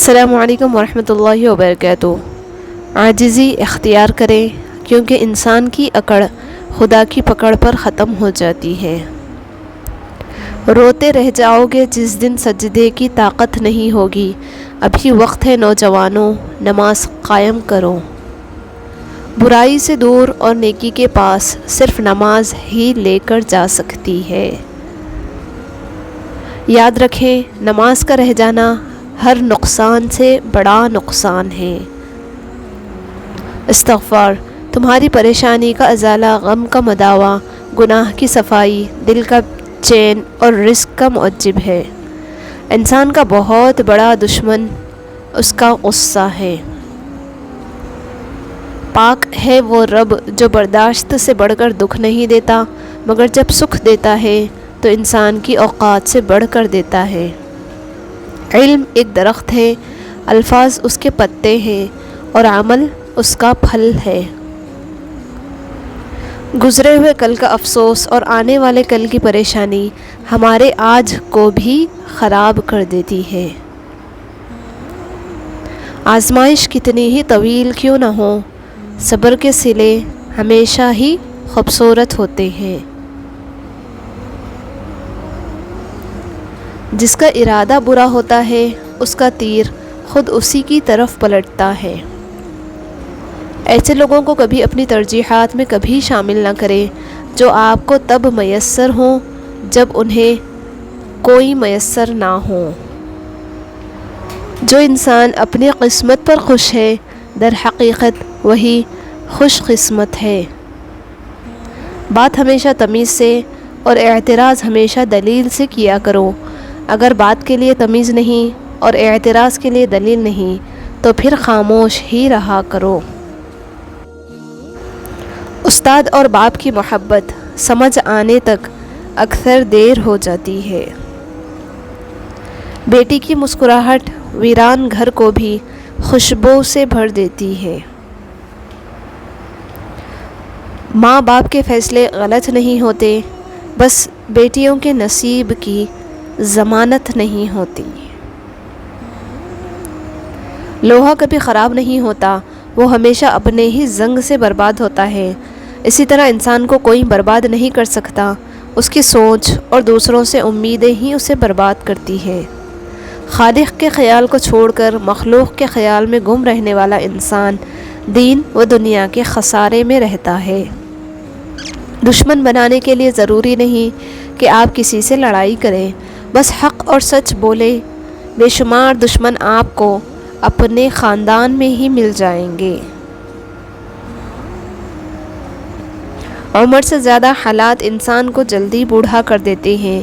السلام علیکم ورحمۃ اللہ وبرکاتہ۔ عاجزی اختیار کریں کیونکہ انسان کی اکڑ خدا کی پکڑ پر ختم ہو جاتی ہے۔ روتے رہ جاؤ گے جس دن سجدے کی طاقت نہیں ہوگی، ابھی وقت ہے نوجوانوں، نماز قائم کرو۔ برائی سے دور اور نیکی کے پاس صرف نماز ہی لے کر جا سکتی ہے۔ یاد رکھیں، نماز کا رہ جانا ہر نقصان سے بڑا نقصان ہے۔ استغفار تمہاری پریشانی کا ازالہ، غم کا مداوا، گناہ کی صفائی، دل کا چین اور رزق کا معجب ہے۔ انسان کا بہت بڑا دشمن اس کا غصہ ہے۔ پاک ہے وہ رب جو برداشت سے بڑھ کر دکھ نہیں دیتا، مگر جب سکھ دیتا ہے تو انسان کی اوقات سے بڑھ کر دیتا ہے۔ علم ایک درخت ہے، الفاظ اس کے پتے ہیں اور عمل اس کا پھل ہے۔ گزرے ہوئے کل کا افسوس اور آنے والے کل کی پریشانی ہمارے آج کو بھی خراب کر دیتی ہے۔ آزمائش کتنی ہی طویل کیوں نہ ہو، صبر کے صلے ہمیشہ ہی خوبصورت ہوتے ہیں۔ جس کا ارادہ برا ہوتا ہے اس کا تیر خود اسی کی طرف پلٹتا ہے۔ ایسے لوگوں کو کبھی اپنی ترجیحات میں کبھی شامل نہ کریں جو آپ کو تب میسر ہوں جب انہیں کوئی میسر نہ ہو۔ جو انسان اپنی قسمت پر خوش ہے، در حقیقت وہی خوش قسمت ہے۔ بات ہمیشہ تمیز سے اور اعتراض ہمیشہ دلیل سے کیا کرو۔ اگر بات کے لیے تمیز نہیں اور اعتراض کے لیے دلیل نہیں تو پھر خاموش ہی رہا کرو۔ استاد اور باپ کی محبت سمجھ آنے تک اکثر دیر ہو جاتی ہے۔ بیٹی کی مسکراہٹ ویران گھر کو بھی خوشبو سے بھر دیتی ہے۔ ماں باپ کے فیصلے غلط نہیں ہوتے، بس بیٹیوں کے نصیب کی ضمانت نہیں ہوتی۔ لوہا کبھی خراب نہیں ہوتا، وہ ہمیشہ اپنے ہی زنگ سے برباد ہوتا ہے۔ اسی طرح انسان کو کوئی برباد نہیں کر سکتا، اس کی سوچ اور دوسروں سے امیدیں ہی اسے برباد کرتی ہیں۔ خالق کے خیال کو چھوڑ کر مخلوق کے خیال میں گم رہنے والا انسان دین و دنیا کے خسارے میں رہتا ہے۔ دشمن بنانے کے لیے ضروری نہیں کہ آپ کسی سے لڑائی کریں، بس حق اور سچ بولے۔ بے شمار دشمن آپ کو اپنے خاندان میں ہی مل جائیں گے۔ عمر سے زیادہ حالات انسان کو جلدی بوڑھا کر دیتے ہیں۔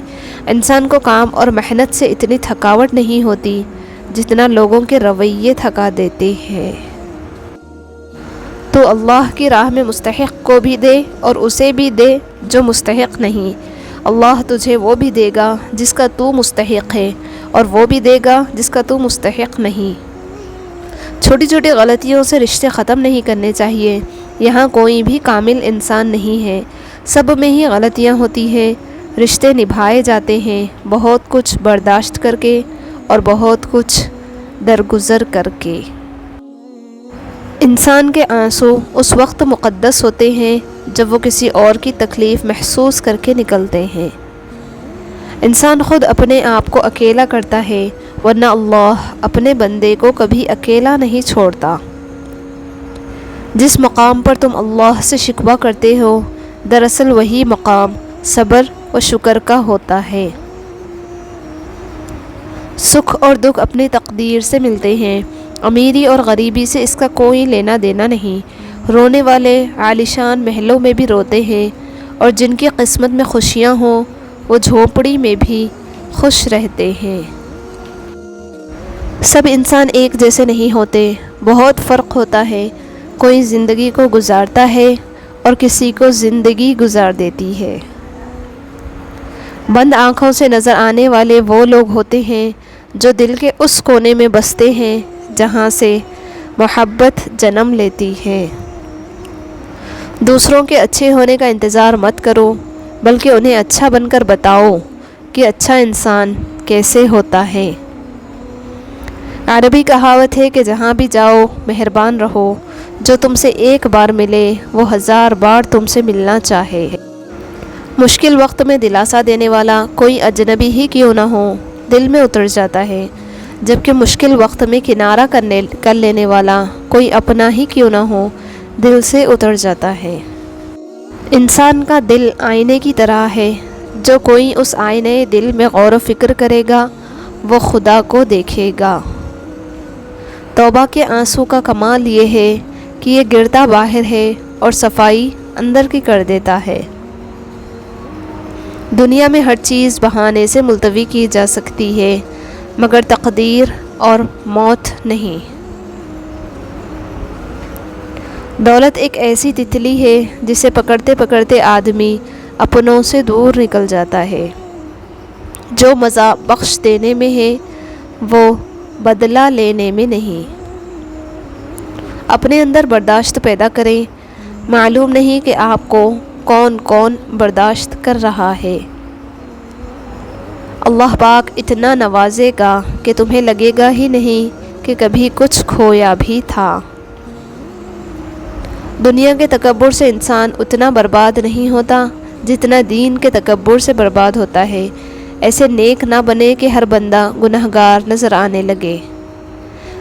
انسان کو کام اور محنت سے اتنی تھکاوٹ نہیں ہوتی جتنا لوگوں کے رویے تھکا دیتے ہیں۔ تو اللہ کی راہ میں مستحق کو بھی دے اور اسے بھی دے جو مستحق نہیں۔ اللہ تجھے وہ بھی دے گا جس کا تو مستحق ہے، اور وہ بھی دے گا جس کا تو مستحق نہیں۔ چھوٹی چھوٹی غلطیوں سے رشتے ختم نہیں کرنے چاہیے۔ یہاں کوئی بھی کامل انسان نہیں ہے، سب میں ہی غلطیاں ہوتی ہیں۔ رشتے نبھائے جاتے ہیں بہت کچھ برداشت کر کے اور بہت کچھ درگزر کر کے۔ انسان کے آنسو اس وقت مقدس ہوتے ہیں جب وہ کسی اور کی تکلیف محسوس کر کے نکلتے ہیں۔ انسان خود اپنے آپ کو اکیلا کرتا ہے، ورنہ اللہ اپنے بندے کو کبھی اکیلا نہیں چھوڑتا۔ جس مقام پر تم اللہ سے شکوہ کرتے ہو، دراصل وہی مقام صبر و شکر کا ہوتا ہے۔ سکھ اور دکھ اپنی تقدیر سے ملتے ہیں، امیری اور غریبی سے اس کا کوئی لینا دینا نہیں۔ رونے والے عالیشان محلوں میں بھی روتے ہیں، اور جن کی قسمت میں خوشیاں ہوں وہ جھونپڑی میں بھی خوش رہتے ہیں۔ سب انسان ایک جیسے نہیں ہوتے، بہت فرق ہوتا ہے۔ کوئی زندگی کو گزارتا ہے اور کسی کو زندگی گزار دیتی ہے۔ بند آنکھوں سے نظر آنے والے وہ لوگ ہوتے ہیں جو دل کے اس کونے میں بستے ہیں جہاں سے محبت جنم لیتی ہے۔ دوسروں کے اچھے ہونے کا انتظار مت کرو، بلکہ انہیں اچھا بن کر بتاؤ کہ اچھا انسان کیسے ہوتا ہے۔ عربی کہاوت ہے کہ جہاں بھی جاؤ مہربان رہو، جو تم سے ایک بار ملے وہ 1000 بار تم سے ملنا چاہے۔ مشکل وقت میں دلاسا دینے والا کوئی اجنبی ہی کیوں نہ ہو دل میں اتر جاتا ہے، جبکہ مشکل وقت میں کنارہ کر لینے والا کوئی اپنا ہی کیوں نہ ہو دل سے اتر جاتا ہے۔ انسان کا دل آئینے کی طرح ہے، جو کوئی اس آئینے دل میں غور و فکر کرے گا وہ خدا کو دیکھے گا۔ توبہ کے آنسو کا کمال یہ ہے کہ یہ گرتا باہر ہے اور صفائی اندر کی کر دیتا ہے۔ دنیا میں ہر چیز بہانے سے ملتوی کی جا سکتی ہے، مگر تقدیر اور موت نہیں۔ دولت ایک ایسی تتلی ہے جسے پکڑتے پکڑتے آدمی اپنوں سے دور نکل جاتا ہے۔ جو مزہ بخش دینے میں ہے وہ بدلہ لینے میں نہیں۔ اپنے اندر برداشت پیدا کریں، معلوم نہیں کہ آپ کو کون کون برداشت کر رہا ہے۔ اللہ پاک اتنا نوازے گا کہ تمہیں لگے گا ہی نہیں کہ کبھی کچھ کھویا بھی تھا۔ دنیا کے تکبر سے انسان اتنا برباد نہیں ہوتا جتنا دین کے تکبر سے برباد ہوتا ہے۔ ایسے نیک نہ بنے کہ ہر بندہ گنہگار نظر آنے لگے۔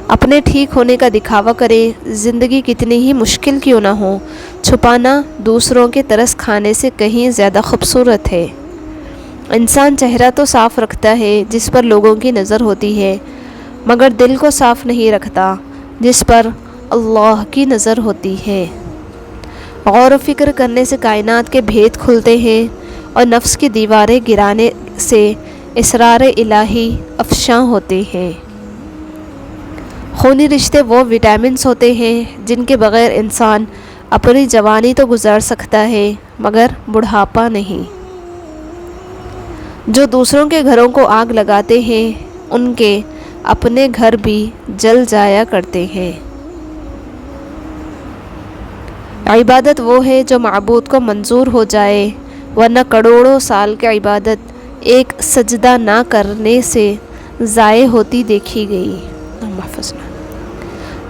اپنے ٹھیک ہونے کا دکھاوا کرے، زندگی کتنی ہی مشکل کیوں نہ ہو، چھپانا دوسروں کے ترس کھانے سے کہیں زیادہ خوبصورت ہے۔ انسان چہرہ تو صاف رکھتا ہے جس پر لوگوں کی نظر ہوتی ہے، مگر دل کو صاف نہیں رکھتا جس پر اللہ کی نظر ہوتی ہے۔ غور و فکر کرنے سے کائنات کے بھید کھلتے ہیں اور نفس کی دیواریں گرانے سے اسرار الہی افشاں ہوتے ہیں۔ خونی رشتے وہ وٹامنز ہوتے ہیں جن کے بغیر انسان اپنی جوانی تو گزار سکتا ہے مگر بڑھاپا نہیں۔ جو دوسروں کے گھروں کو آگ لگاتے ہیں ان کے اپنے گھر بھی جل جایا کرتے ہیں۔ عبادت وہ ہے جو معبود کو منظور ہو جائے، ورنہ کروڑوں سال کی عبادت ایک سجدہ نہ کرنے سے ضائع ہوتی دیکھی گئی۔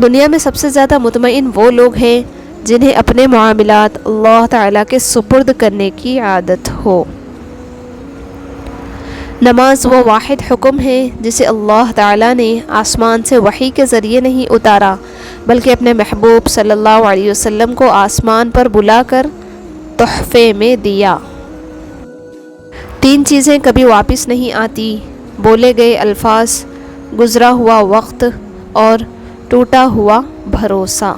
دنیا میں سب سے زیادہ مطمئن وہ لوگ ہیں جنہیں اپنے معاملات اللہ تعالیٰ کے سپرد کرنے کی عادت ہو۔ نماز وہ واحد حکم ہے جسے اللہ تعالیٰ نے آسمان سے وحی کے ذریعے نہیں اتارا بلکہ اپنے محبوب صلی اللہ علیہ وسلم کو آسمان پر بلا کر تحفے میں دیا۔ 3 چیزیں کبھی واپس نہیں آتی: بولے گئے الفاظ، گزرا ہوا وقت اور ٹوٹا ہوا بھروسہ۔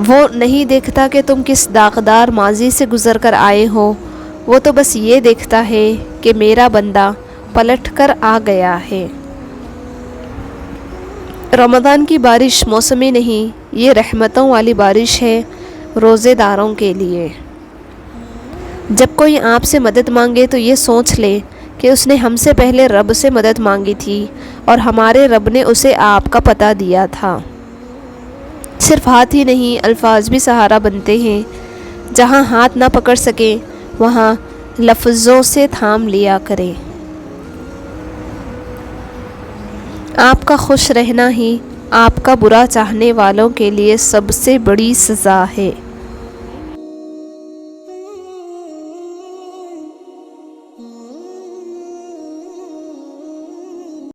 وہ نہیں دیکھتا کہ تم کس داغدار ماضی سے گزر کر آئے ہو، وہ تو بس یہ دیکھتا ہے کہ میرا بندہ پلٹ کر آ گیا ہے۔ رمضان کی بارش موسمی نہیں، یہ رحمتوں والی بارش ہے روزے داروں کے لیے۔ جب کوئی آپ سے مدد مانگے تو یہ سوچ لے کہ اس نے ہم سے پہلے رب سے مدد مانگی تھی اور ہمارے رب نے اسے آپ کا پتہ دیا تھا۔ صرف ہاتھ ہی نہیں، الفاظ بھی سہارا بنتے ہیں۔ جہاں ہاتھ نہ پکڑ سکیں وہاں لفظوں سے تھام لیا کریں۔ آپ کا خوش رہنا ہی آپ کا برا چاہنے والوں کے لیے سب سے بڑی سزا ہے۔